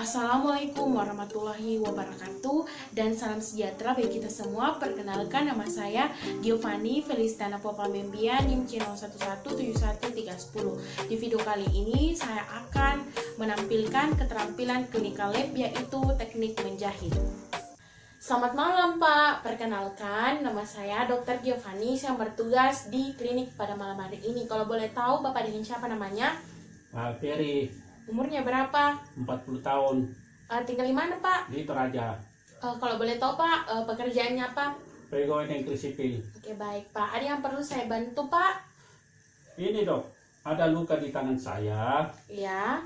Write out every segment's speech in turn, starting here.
Assalamualaikum warahmatullahi wabarakatuh dan salam sejahtera bagi kita semua. Perkenalkan, nama saya Giovanni Felistana Popamembia, NIM C01171310. Di video kali ini saya akan menampilkan keterampilan clinical lab, yaitu teknik menjahit. Selamat malam Pak, perkenalkan nama saya Dr. Giovanni yang bertugas di klinik pada malam hari ini. Kalau boleh tahu Bapak dengan siapa namanya? Pak Ferry, Umurnya berapa? 40 tahun, Tinggal di mana Pak? di Toraja, Kalau boleh tahu Pak, pekerjaannya apa? pegawai negeri sipil. Oke, baik Pak. Ada yang perlu saya bantu Pak? Ini dok, ada luka di tangan saya, Ya.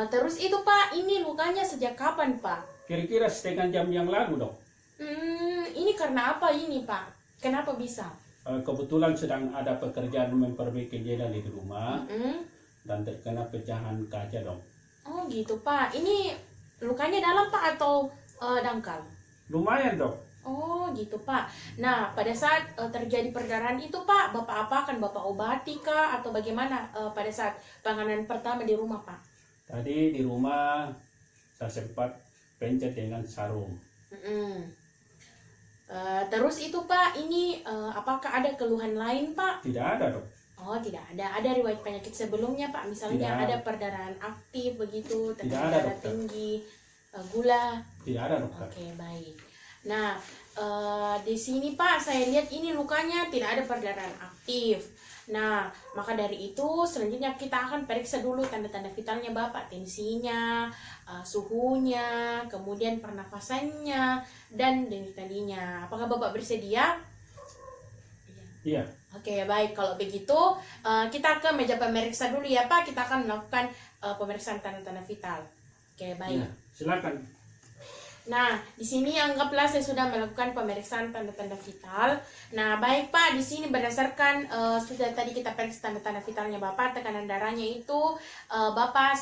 Terus itu Pak, ini lukanya sejak kapan Pak? kira-kira setengah jam yang lalu dok. Ini karena apa ini Pak? Kenapa bisa? Kebetulan sedang ada pekerjaan memperbaiki jendela di rumah dan terkena pecahan kaca dok. Oh gitu Pak. Ini lukanya dalam Pak atau dangkal? Lumayan dok. Oh gitu Pak. Nah, pada saat terjadi perdarahan itu Pak, Bapak apakan? Bapak obati kah atau bagaimana pada saat penanganan pertama di rumah Pak? Tadi di rumah saya sempat pencet dengan sarung. Terus itu Pak, ini apakah ada keluhan lain Pak? Tidak ada dok. Oh tidak ada. Ada riwayat penyakit sebelumnya Pak? Misalnya Tidak. ada perdarahan aktif begitu, Tidak tekanan ada, darah dokter. tinggi, gula. Tidak ada dokter. Oke, baik. Nah, di sini Pak, saya lihat ini lukanya tidak ada perdarahan aktif. Nah, maka dari itu selanjutnya kita akan periksa dulu tanda-tanda vitalnya Bapak, tensinya, suhunya, kemudian pernafasannya, dan denyut nadinya. Apakah Bapak bersedia? Iya. Oke, baik. Kalau begitu, kita ke meja pemeriksa dulu ya Pak. Kita akan melakukan pemeriksaan tanda-tanda vital. Oke, baik. Iya. Silakan. Nah, di sini anggaplah saya sudah melakukan pemeriksaan tanda-tanda vital. Nah, baik Pak, di sini berdasarkan sudah tadi kita periksa tanda-tanda vitalnya Bapak, tekanan darahnya itu Bapak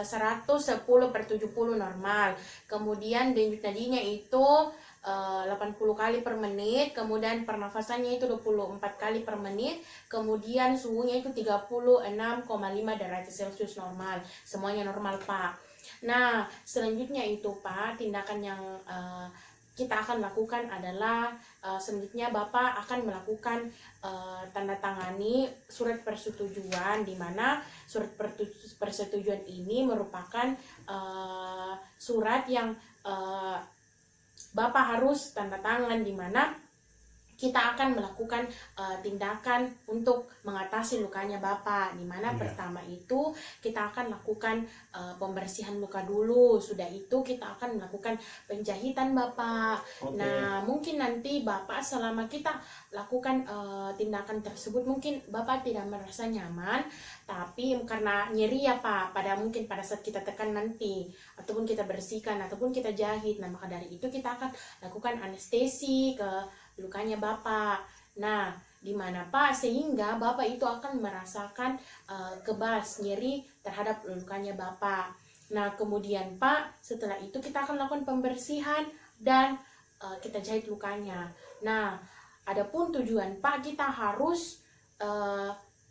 110/70 normal. Kemudian denyut nadinya itu 80 kali per menit, kemudian pernafasannya itu 24 kali per menit, kemudian suhunya itu 36,5 derajat Celcius normal. Semuanya normal Pak. Nah, selanjutnya itu Pak, tindakan yang kita akan lakukan adalah selanjutnya Bapak akan melakukan tanda tangani surat persetujuan, di mana surat persetujuan ini merupakan surat yang Bapak harus tanda tangan, di mana kita akan melakukan tindakan untuk mengatasi lukanya Bapak, di mana pertama itu kita akan lakukan pembersihan luka dulu. Sudah itu kita akan melakukan penjahitan Bapak. Oke. Nah, mungkin nanti Bapak selama kita lakukan tindakan tersebut mungkin Bapak tidak merasa nyaman, tapi karena nyeri ya Pak, mungkin pada saat kita tekan nanti, ataupun kita bersihkan, ataupun kita jahit. Nah, maka dari itu kita akan lakukan anestesi ke lukanya Bapak. Nah, di mana Pak, sehingga Bapak itu akan merasakan kebas, nyeri terhadap lukanya Bapak. Nah, kemudian Pak, setelah itu kita akan lakukan pembersihan dan kita jahit lukanya. Nah, adapun tujuan Pak, kita harus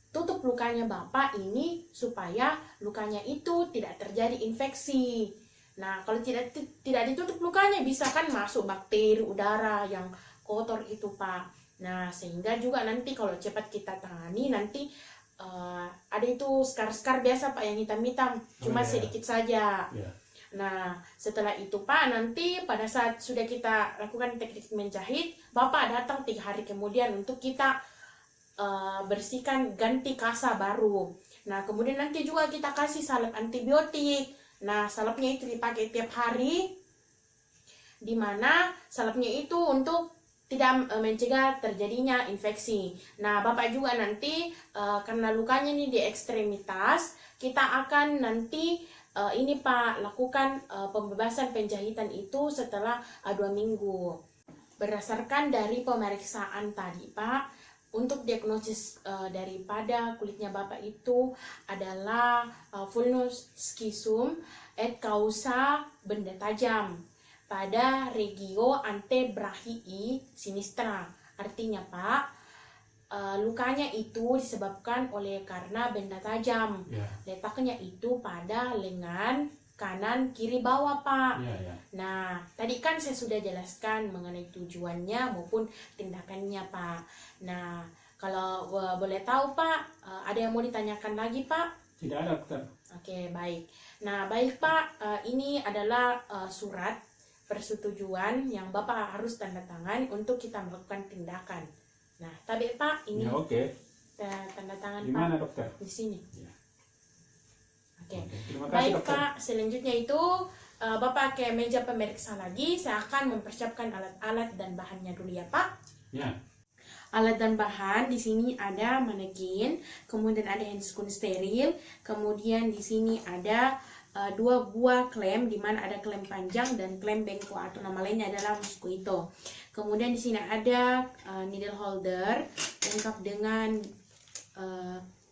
tutup lukanya Bapak ini supaya lukanya itu tidak terjadi infeksi. Nah, kalau tidak ditutup lukanya, bisa kan masuk bakteri udara yang kotor itu Pak. Nah, sehingga juga nanti kalau cepat kita tangani, nanti ada itu skar-skar biasa Pak yang hitam-hitam, cuma sedikit saja. Nah, setelah itu Pak, nanti pada saat sudah kita lakukan teknik menjahit, Bapak datang 3 hari kemudian untuk kita bersihkan, ganti kasa baru. Nah, kemudian nanti juga kita kasih salep antibiotik. Nah, salepnya itu dipakai tiap hari, di mana salepnya itu untuk tidak mencegah terjadinya infeksi. Nah, Bapak juga nanti karena lukanya ini di ekstremitas, kita akan nanti ini Pak lakukan pembebasan penjahitan itu setelah 2 minggu. Berdasarkan dari pemeriksaan tadi Pak, untuk diagnosis daripada kulitnya Bapak itu adalah vulnus schism et causa benda tajam pada regio antebrachii sinistra. Artinya Pak, lukanya itu disebabkan karena benda tajam. Letaknya itu pada lengan kanan, kiri, bawah, Pak. Ya, ya. Nah, tadi kan saya sudah jelaskan mengenai tujuannya maupun tindakannya, Pak. Nah, kalau boleh tahu, Pak, ada yang mau ditanyakan lagi, Pak? Tidak ada, dokter. Oke, baik. Nah, baik, Pak. Ini adalah surat persetujuan yang Bapak harus tanda tangan untuk kita melakukan tindakan. Nah, tapi Pak, ini Ya, oke. tanda tangan Di Pak mana, dokter? di sini. Ya. Oke. Oke, terima kasih, Baik, dokter. Pak. Selanjutnya itu Bapak ke meja pemeriksa lagi. Saya akan mempersiapkan alat-alat dan bahannya dulu ya, Pak. Ya. Alat dan bahan di sini ada manekin, kemudian ada handscoon steril, kemudian di sini ada 2 buah klem, di mana ada klem panjang dan klem bengkok atau nama lainnya adalah mosquito. Kemudian di sini ada needle holder lengkap dengan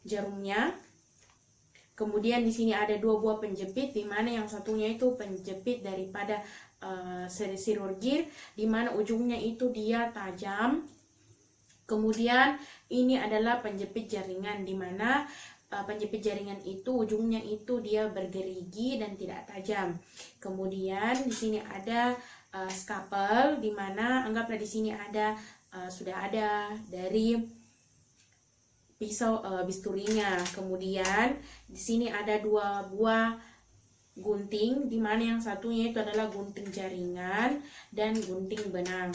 jarumnya. Kemudian di sini ada 2 buah penjepit, di mana yang satunya itu penjepit daripada chirurgir, di mana ujungnya itu dia tajam. Kemudian ini adalah penjepit jaringan, di mana penjepit jaringan itu ujungnya itu dia bergerigi dan tidak tajam. Kemudian di sini ada scalpel, di mana anggaplah di sini ada sudah ada dari pisau bisturinya. Kemudian di sini ada 2 buah gunting, di mana yang satunya itu adalah gunting jaringan dan gunting benang.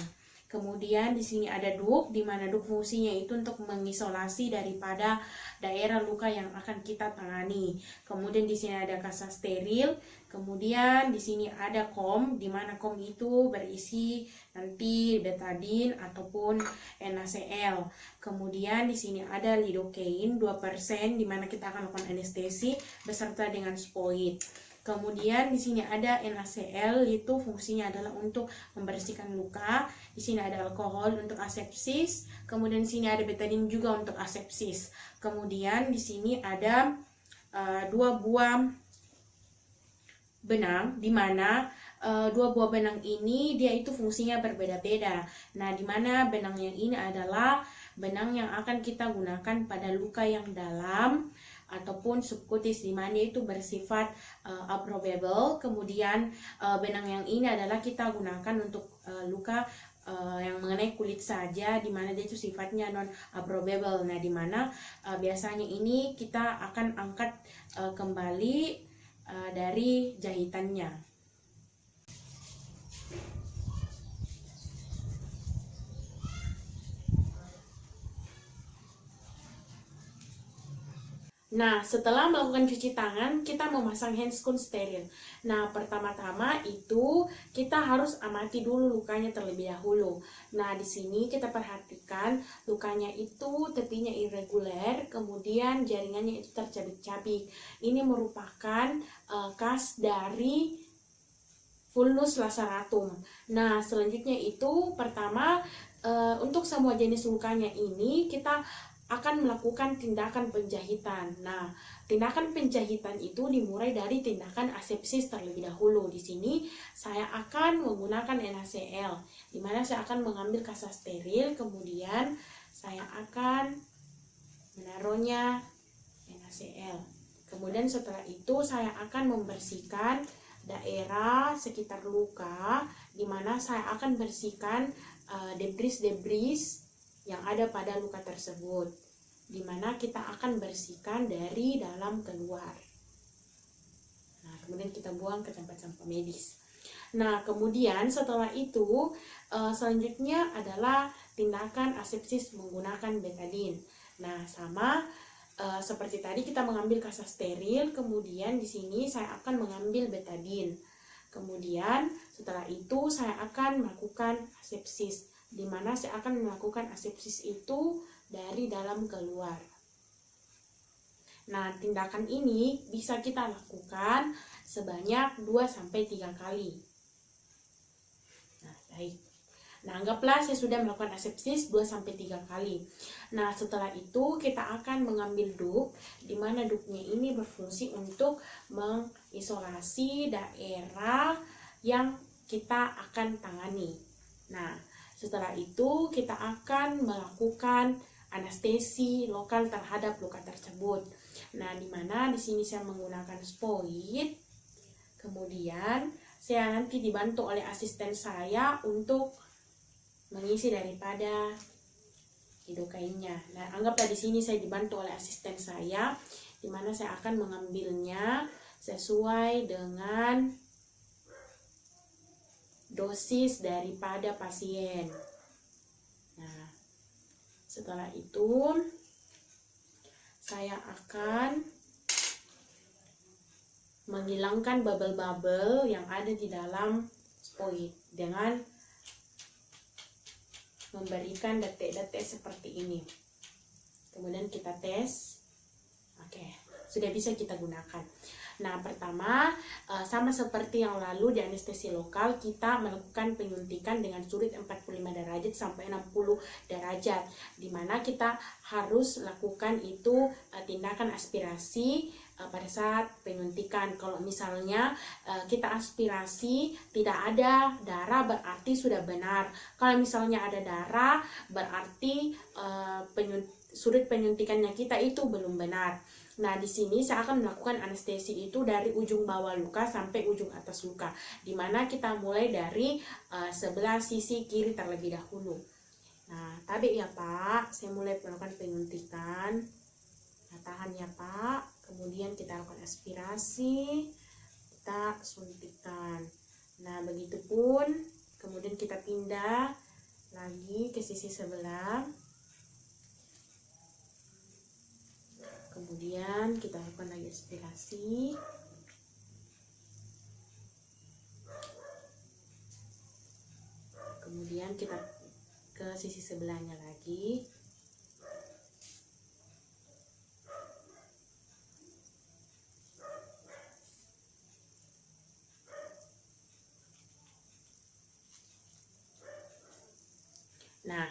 Kemudian di sini ada duk, di mana duk fungsinya itu untuk mengisolasi daripada daerah luka yang akan kita tangani. Kemudian di sini ada kasa steril. Kemudian di sini ada kom, di mana kom itu berisi nanti betadine ataupun NaCl. Kemudian di sini ada lidocaine 2%, di mana kita akan lakukan anestesi beserta dengan spoid. Kemudian di sini ada NaCl, itu fungsinya adalah untuk membersihkan luka. Di sini ada alkohol untuk asepsis. Kemudian di sini ada betadine juga untuk asepsis. Kemudian di sini ada 2 buah benang, di mana 2 buah benang ini dia itu fungsinya berbeda-beda. Nah, di mana benang yang ini adalah benang yang akan kita gunakan pada luka yang dalam ataupun subkutis, di mana itu bersifat absorbable. Kemudian benang yang ini adalah kita gunakan untuk luka yang mengenai kulit saja, di mana dia itu sifatnya non absorbable. Nah, di mana biasanya ini kita akan angkat kembali dari jahitannya. Nah, setelah melakukan cuci tangan, kita memasang handscoon steril. Nah, pertama-tama itu kita harus amati dulu lukanya terlebih dahulu. Nah, di sini kita perhatikan lukanya itu tepinya irregular, kemudian jaringannya itu tercabik-cabik. Ini merupakan khas dari vulnus laceratum. Nah, selanjutnya itu pertama untuk semua jenis lukanya ini kita akan melakukan tindakan penjahitan. Nah, tindakan penjahitan itu dimulai dari tindakan asepsis terlebih dahulu. Di sini saya akan menggunakan NaCl, di mana saya akan mengambil kasa steril, kemudian saya akan menaruhnya NaCl. Kemudian setelah itu saya akan membersihkan daerah sekitar luka, di mana saya akan bersihkan debris-debris yang ada pada luka tersebut, di mana kita akan bersihkan dari dalam keluar. Nah, kemudian kita buang ke tempat sampah medis. Nah, kemudian setelah itu selanjutnya adalah tindakan asepsis menggunakan betadine. Nah, sama seperti tadi kita mengambil kasa steril, kemudian di sini saya akan mengambil betadine. Kemudian setelah itu saya akan melakukan asepsis, di mana saya akan melakukan asepsis itu dari dalam keluar. Nah, tindakan ini bisa kita lakukan sebanyak 2-3 kali. Nah, baik. Nah, anggaplah saya sudah melakukan asepsis 2-3 kali. Nah, setelah itu kita akan mengambil duk, di mana duknya ini berfungsi untuk mengisolasi daerah yang kita akan tangani. Nah, setelah itu kita akan melakukan anestesi lokal terhadap luka tersebut. Nah, di mana di sini saya menggunakan spoid. kemudian saya nanti dibantu oleh asisten saya untuk mengisi daripada hidung kainnya. Nah, anggaplah di sini saya dibantu oleh asisten saya, di mana saya akan mengambilnya sesuai dengan dosis daripada pasien. Nah, setelah itu saya akan menghilangkan bubble-bubble yang ada di dalam spoit dengan memberikan detek-detek seperti ini. Kemudian kita tes. Oke, sudah bisa kita gunakan. Nah, pertama, sama seperti yang lalu di anestesi lokal, kita melakukan penyuntikan dengan sudut 45 derajat sampai 60 derajat, di mana kita harus lakukan itu tindakan aspirasi pada saat penyuntikan. Kalau misalnya kita aspirasi tidak ada darah, berarti sudah benar. Kalau misalnya ada darah, berarti sudut penyuntikannya kita itu belum benar. Nah, di sini saya akan melakukan anestesi itu dari ujung bawah luka sampai ujung atas luka, di mana kita mulai dari sebelah sisi kiri terlebih dahulu. Nah, tadi ya Pak, saya mulai melakukan penyuntikan. Nah, tahan ya Pak. Kemudian kita lakukan aspirasi, kita suntikan. Nah, begitupun. Kemudian kita pindah lagi ke sisi sebelah. Kemudian kita lakukan lagi aspirasi. Kemudian kita ke sisi sebelahnya lagi. Nah,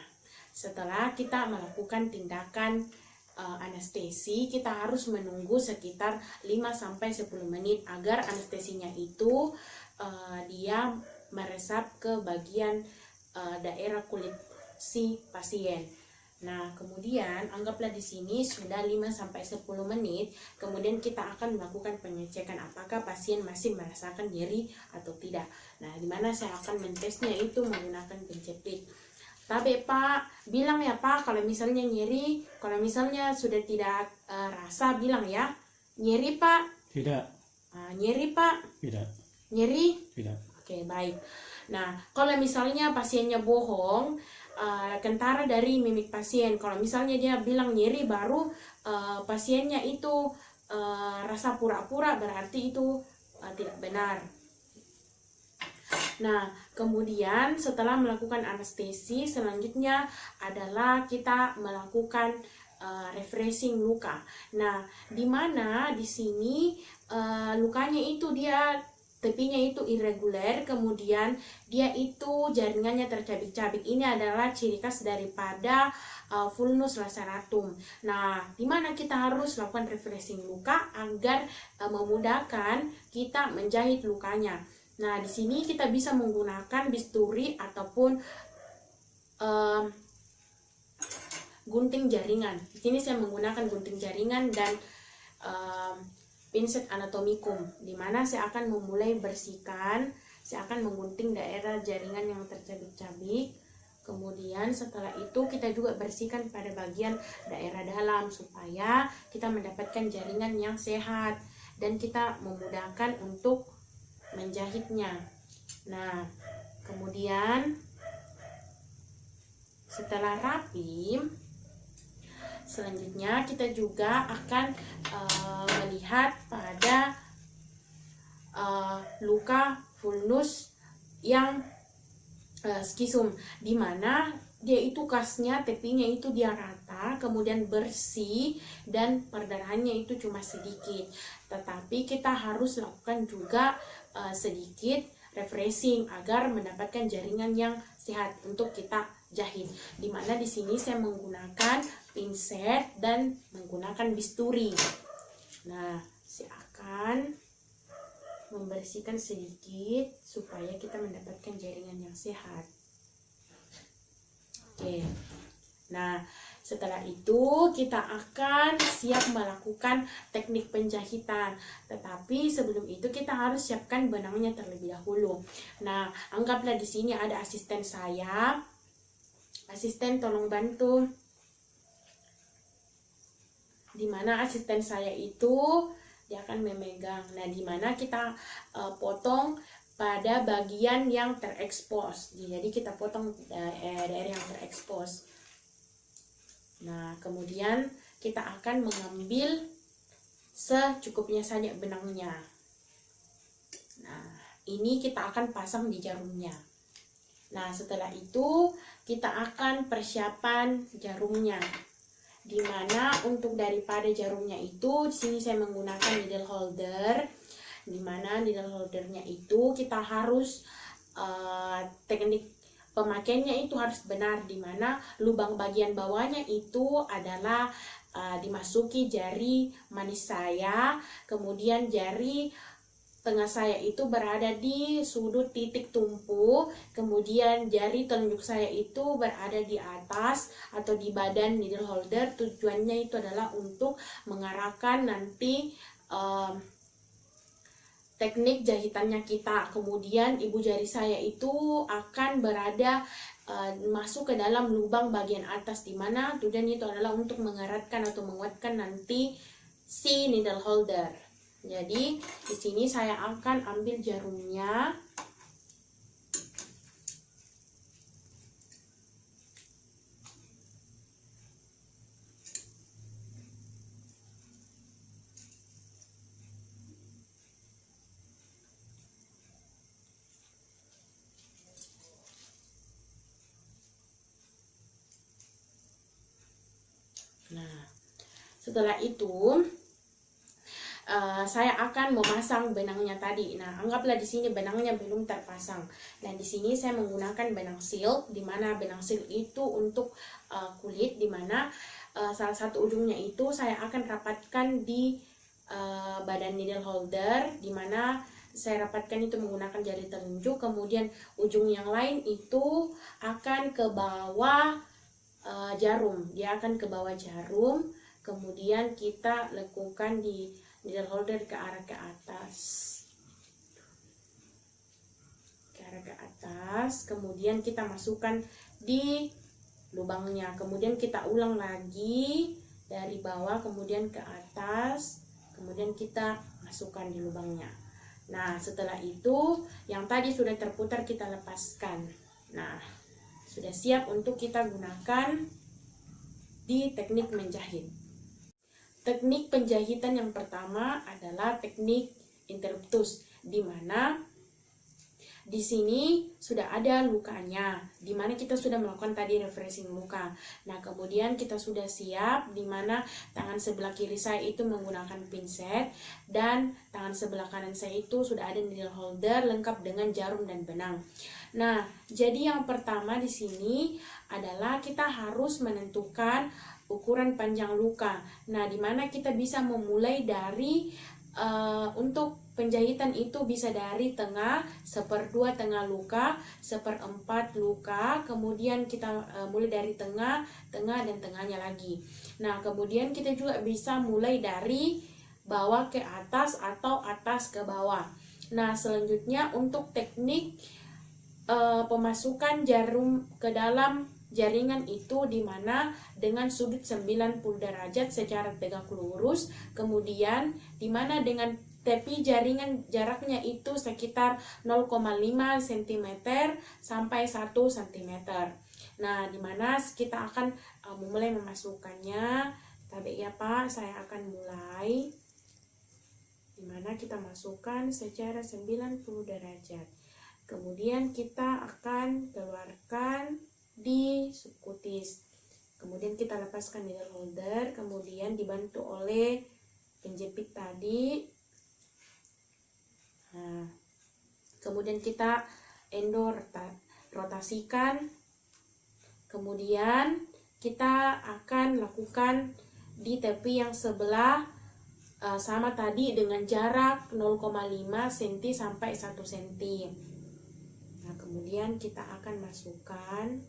setelah kita melakukan tindakan anestesi, kita harus menunggu sekitar 5-10 menit agar anestesinya itu dia meresap ke bagian daerah kulit si pasien. Nah, kemudian anggaplah di sini sudah 5-10 menit, kemudian kita akan melakukan pengecekan apakah pasien masih merasakan nyeri atau tidak. Nah, dimana saya akan mentesnya itu menggunakan penjepit. Tapi Pak, bilang ya Pak, kalau misalnya nyeri, kalau misalnya sudah tidak rasa, bilang ya, nyeri Pak. Tidak. Nyeri Pak. Tidak. Nyeri. Tidak. Oke, baik. Nah, kalau misalnya pasiennya bohong, kentara dari mimik pasien. Kalau misalnya dia bilang nyeri, baru pasiennya itu rasa pura-pura, berarti itu tidak benar. Nah, kemudian setelah melakukan anestesi, selanjutnya adalah kita melakukan refreshing luka. Nah, di mana di sini lukanya itu dia tepinya itu irregular, kemudian dia itu jaringannya tercabik-cabik. Ini adalah ciri khas daripada vulnus laceratum. Nah, di mana kita harus lakukan refreshing luka agar memudahkan kita menjahit lukanya. Nah, di sini kita bisa menggunakan bisturi ataupun gunting jaringan. Di sini saya menggunakan gunting jaringan dan pinset anatomikum, di mana saya akan memulai bersihkan. Saya akan menggunting daerah jaringan yang tercabik-cabik. Kemudian setelah itu kita juga bersihkan pada bagian daerah dalam supaya kita mendapatkan jaringan yang sehat dan kita memudahkan untuk menjahitnya. Nah, kemudian setelah rapi, selanjutnya kita juga akan melihat pada luka vulnus yang skisum, di mana dia itu kasnya, tepinya itu dia rata, kemudian bersih dan perdarahannya itu cuma sedikit. Tetapi kita harus lakukan juga sedikit refreshing agar mendapatkan jaringan yang sehat untuk kita jahit. Dimana di sini saya menggunakan pinset dan menggunakan bisturi. Nah, saya akan membersihkan sedikit supaya kita mendapatkan jaringan yang sehat. Oke. Nah, Setelah itu kita akan siap melakukan teknik penjahitan. Tetapi sebelum itu kita harus siapkan benangnya terlebih dahulu. Nah, anggaplah di sini ada asisten saya. Asisten tolong bantu. Dimana asisten saya itu dia akan memegang. Nah, dimana kita potong pada bagian yang terekspos. Jadi kita potong daerah yang terekspos. Nah, kemudian kita akan mengambil secukupnya saja benangnya. Nah, ini kita akan pasang di jarumnya. Nah, setelah itu kita akan persiapan jarumnya. Dimana untuk daripada jarumnya itu, di sini saya menggunakan needle holder. Dimana needle holdernya itu kita harus teknik pemakaiannya itu harus benar, dimana lubang bagian bawahnya itu adalah dimasuki jari manis saya, kemudian jari tengah saya itu berada di sudut titik tumpu, kemudian jari telunjuk saya itu berada di atas atau di badan needle holder. Tujuannya itu adalah untuk mengarahkan nanti teknik jahitannya kita. Kemudian ibu jari saya itu akan berada masuk ke dalam lubang bagian atas, dimana tujuannya itu adalah untuk mengeratkan atau menguatkan nanti si needle holder. Jadi di sini saya akan ambil jarumnya. Nah, setelah itu saya akan memasang benangnya tadi. Nah, anggaplah di sini benangnya belum terpasang. Dan di sini saya menggunakan benang silk, di mana benang silk itu untuk kulit, di mana salah satu ujungnya itu saya akan rapatkan di badan needle holder, di mana saya rapatkan itu menggunakan jari telunjuk. Kemudian ujung yang lain itu akan ke bawah jarum, dia akan ke bawah jarum. Kemudian kita lekukan di needle holder ke arah ke atas, kemudian kita masukkan di lubangnya. Kemudian kita ulang lagi dari bawah kemudian ke atas, kemudian kita masukkan di lubangnya. Nah, setelah itu yang tadi sudah terputar kita lepaskan. Nah, sudah siap untuk kita gunakan di teknik menjahit. Teknik penjahitan yang pertama adalah teknik interruptus, di mana di sini sudah ada lukanya, di mana kita sudah melakukan tadi refreshing luka. Nah, kemudian kita sudah siap, di mana tangan sebelah kiri saya itu menggunakan pinset, dan tangan sebelah kanan saya itu sudah ada needle holder lengkap dengan jarum dan benang. Nah, jadi yang pertama di sini adalah kita harus menentukan ukuran panjang luka. Nah, di mana kita bisa memulai dari untuk penjahitan itu bisa dari tengah, 1/2 tengah luka, 1/4 luka, kemudian kita mulai dari tengah, dan tengahnya lagi. Nah, kemudian kita juga bisa mulai dari bawah ke atas atau atas ke bawah. Nah, selanjutnya untuk teknik pemasukan jarum ke dalam jaringan itu, dimana dengan sudut 90 derajat secara tegak lurus, kemudian dimana dengan tepi jaringan jaraknya itu sekitar 0,5 cm sampai 1 cm. Nah, dimana kita akan mulai memasukkannya. Tadi ya Pak, saya akan mulai, dimana kita masukkan secara 90 derajat. Kemudian kita akan keluarkan di subkutis. Kemudian kita lepaskan needle holder, kemudian dibantu oleh penjepit tadi. Nah, kemudian kita endor rotasikan. Kemudian kita akan lakukan di tepi yang sebelah sama tadi dengan jarak 0,5 cm sampai 1 cm. Nah, kemudian kita akan masukkan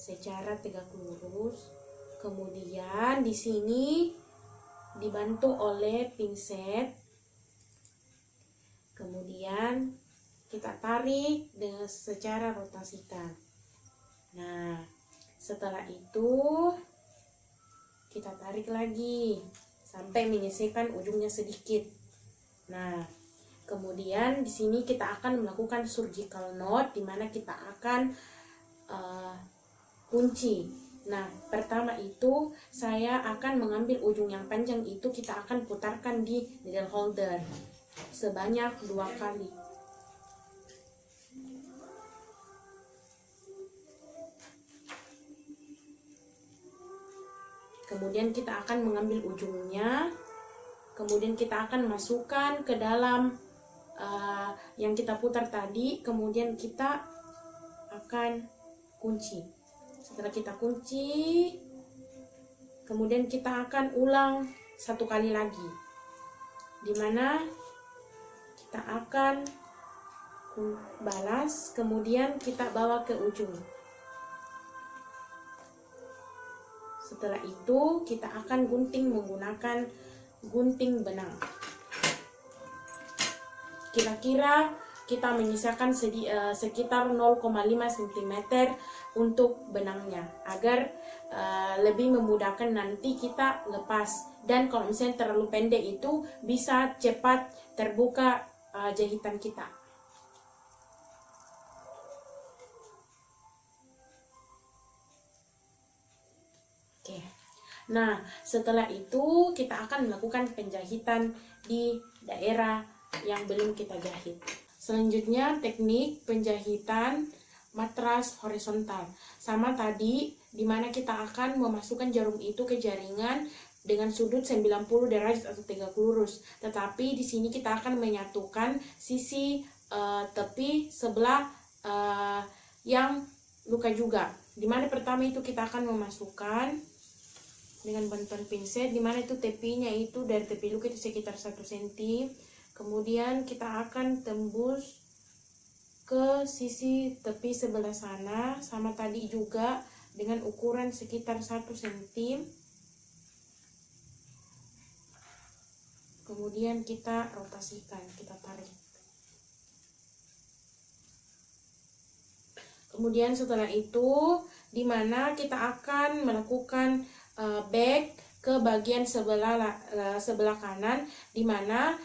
secara tegak lurus. Kemudian di sini dibantu oleh pinset. Kemudian kita tarik dengan secara rotasikan. Nah, setelah itu kita tarik lagi sampai menyisihkan ujungnya sedikit. Nah, kemudian di sini kita akan melakukan surgical knot, di mana kita akan kunci. Nah, pertama itu saya akan mengambil ujung yang panjang itu, kita akan putarkan di needle holder sebanyak 2 kali. Kemudian kita akan mengambil ujungnya, kemudian kita akan masukkan ke dalam yang kita putar tadi, kemudian kita akan kunci. Setelah kita kunci, kemudian kita akan ulang 1 kali lagi, dimana kita akan balas, kemudian kita bawa ke ujung. Setelah itu kita akan gunting menggunakan gunting benang. Kira-kira kita menyisakan sekitar 0,5 cm untuk benangnya, agar lebih memudahkan nanti kita lepas. Dan kalau misalnya terlalu pendek itu bisa cepat terbuka jahitan kita. Oke. Nah, setelah itu kita akan melakukan penjahitan di daerah yang belum kita jahit. Selanjutnya teknik penjahitan matras horizontal. Sama tadi, dimana kita akan memasukkan jarum itu ke jaringan dengan sudut 90 derajat atau tegak lurus. Tetapi di sini kita akan menyatukan sisi tepi sebelah yang luka juga. Dimana pertama itu kita akan memasukkan dengan bantuan pinset, dimana itu tepinya itu dari tepi luka itu sekitar 1 cm. Kemudian kita akan tembus ke sisi tepi sebelah sana, sama tadi juga dengan ukuran sekitar 1 cm. Kemudian kita rotasikan, kita tarik. Kemudian setelah itu, dimana kita akan melakukan back ke bagian sebelah kanan, dimana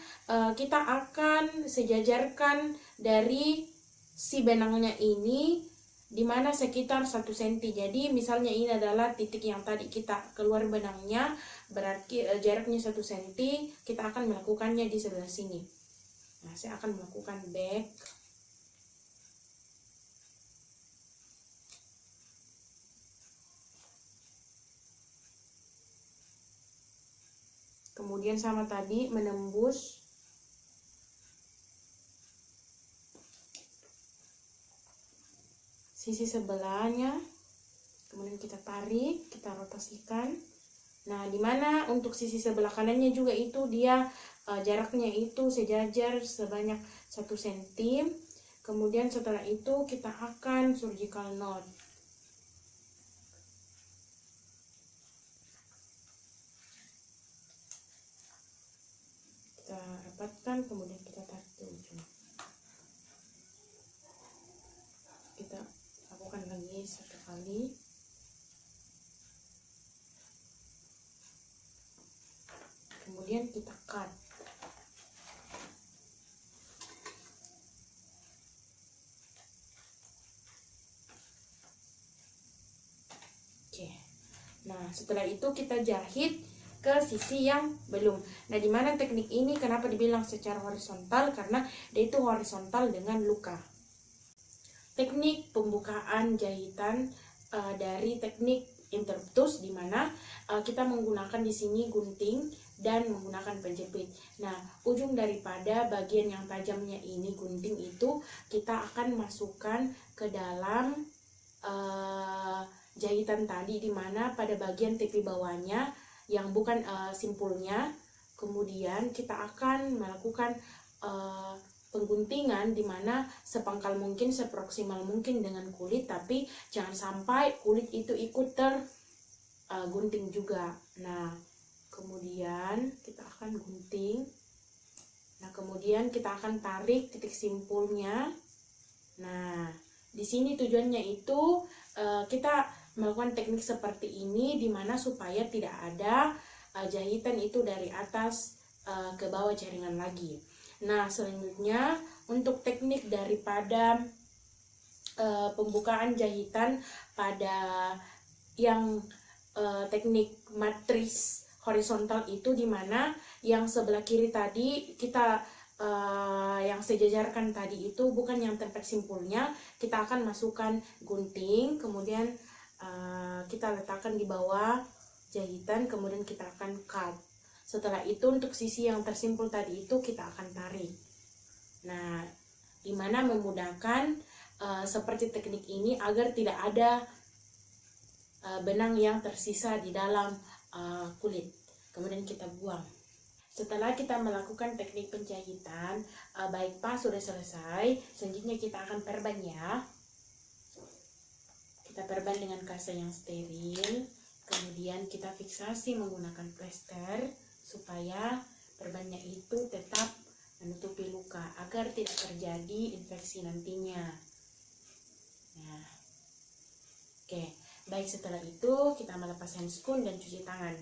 kita akan sejajarkan dari si benangnya ini, dimana sekitar 1 cm. Jadi misalnya ini adalah titik yang tadi kita keluar benangnya, berarti jaraknya 1 cm. Kita akan melakukannya di sebelah sini. Nah, saya akan melakukan back. Kemudian sama tadi menembus sisi sebelahnya, kemudian kita tarik, kita rotasikan. Nah, dimana untuk sisi sebelah kanannya juga itu dia jaraknya itu sejajar sebanyak 1 cm. Kemudian setelah itu kita akan surgical knot. Kita rapatkan, kemudian kita tarik ke ujung. Kita lakukan lagi 1 kali. Kemudian kita cut. Oke. Nah, setelah itu kita jahit ke sisi yang belum. Nah, dimana teknik ini kenapa dibilang secara horizontal? Karena dia itu horizontal dengan luka. Teknik pembukaan jahitan dari teknik interruptus, dimana kita menggunakan di sini gunting dan menggunakan penjepit. Nah, ujung daripada bagian yang tajamnya ini gunting itu kita akan masukkan ke dalam jahitan tadi, dimana pada bagian tepi bawahnya yang bukan simpulnya. Kemudian kita akan melakukan pengguntingan di mana sepangkal mungkin, seproksimal mungkin dengan kulit, tapi jangan sampai kulit itu ikut tergunting juga. Nah, kemudian kita akan gunting. Nah, kemudian kita akan tarik titik simpulnya. Nah, di sini tujuannya itu kita melakukan teknik seperti ini di mana supaya tidak ada jahitan itu dari atas ke bawah jaringan lagi. Nah, selanjutnya untuk teknik daripada pembukaan jahitan pada yang teknik matris horizontal itu, di mana yang sebelah kiri tadi kita yang sejajarkan tadi itu bukan yang tempat simpulnya, kita akan masukkan gunting, kemudian kita letakkan di bawah jahitan, kemudian kita akan cut. Setelah itu untuk sisi yang tersimpul tadi itu kita akan tarik. Nah, dimana memudahkan seperti teknik ini agar tidak ada benang yang tersisa di dalam kulit. Kemudian kita buang. Setelah kita melakukan teknik penjahitan, baik Pak, sudah selesai. Selanjutnya kita akan perban ya. Kita perban dengan kasa yang steril. Kemudian kita fiksasi menggunakan plester supaya perbannya itu tetap menutupi luka agar tidak terjadi infeksi nantinya. Nah, oke, baik, setelah itu kita melepas handscoon dan cuci tangan.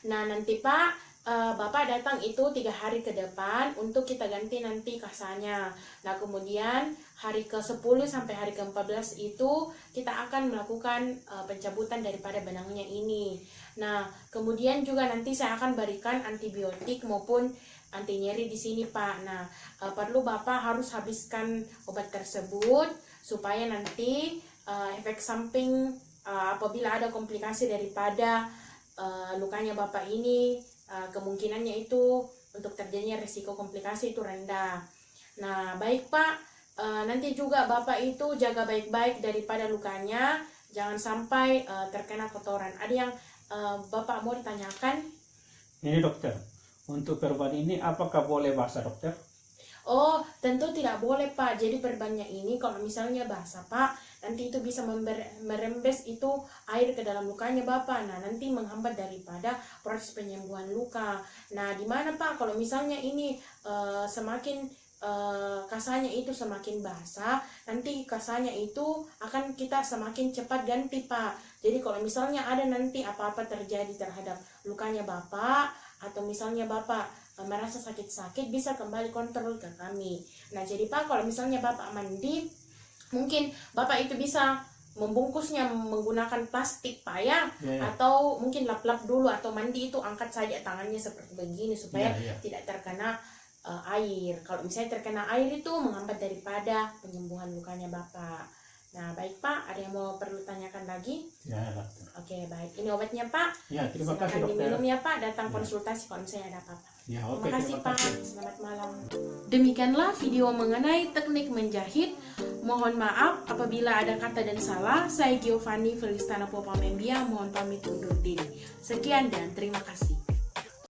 Nah, nanti Pak, Bapak datang itu 3 hari ke depan untuk kita ganti nanti kasanya. Nah, kemudian hari ke-10 sampai hari ke-14 itu kita akan melakukan pencabutan daripada benangnya ini. Nah, kemudian juga nanti saya akan berikan antibiotik maupun anti nyeri di sini, Pak. Nah, perlu Bapak harus habiskan obat tersebut supaya nanti efek samping apabila ada komplikasi daripada lukanya Bapak ini, kemungkinannya itu untuk terjadinya risiko komplikasi itu rendah. Nah, baik Pak, nanti juga Bapak itu jaga baik-baik daripada lukanya, jangan sampai terkena kotoran. Ada yang Bapak mau ditanyakan? Ini dokter, untuk perban ini apakah boleh basah dokter? Oh, tentu tidak boleh Pak. Jadi perbannya ini kalau misalnya basah Pak, nanti itu bisa merembes itu air ke dalam lukanya Bapak. Nah, nanti menghambat daripada proses penyembuhan luka. Nah, di mana Pak kalau misalnya ini semakin kasanya itu semakin basah, nanti kasanya itu akan kita semakin cepat ganti Pak. Jadi kalau misalnya ada nanti apa-apa terjadi terhadap lukanya Bapak, atau misalnya Bapak merasa sakit-sakit, bisa kembali kontrol ke kami. Nah, jadi Pak, kalau misalnya Bapak mandi, mungkin Bapak itu bisa membungkusnya menggunakan plastik Pak ya, atau mungkin lap-lap dulu, atau mandi itu angkat saja tangannya seperti begini supaya tidak terkena air. Kalau misalnya terkena air itu menghambat daripada penyembuhan lukanya Bapak. Nah, baik Pak, ada yang mau perlu tanyakan lagi? Ya, dokter. Oke, baik. Ini obatnya Pak. Ya, terima kasih Silakan dokter. diminum ya Pak, datang konsultasi kalau misalnya ada apa-apa. Ya, oke, Terima kasih terima Pak, kasih. selamat malam. Demikianlah video mengenai teknik menjahit. Mohon maaf apabila ada kata dan salah. Saya Giovanni Felistana Popamembia, mohon pamit undur diri. Sekian dan terima kasih.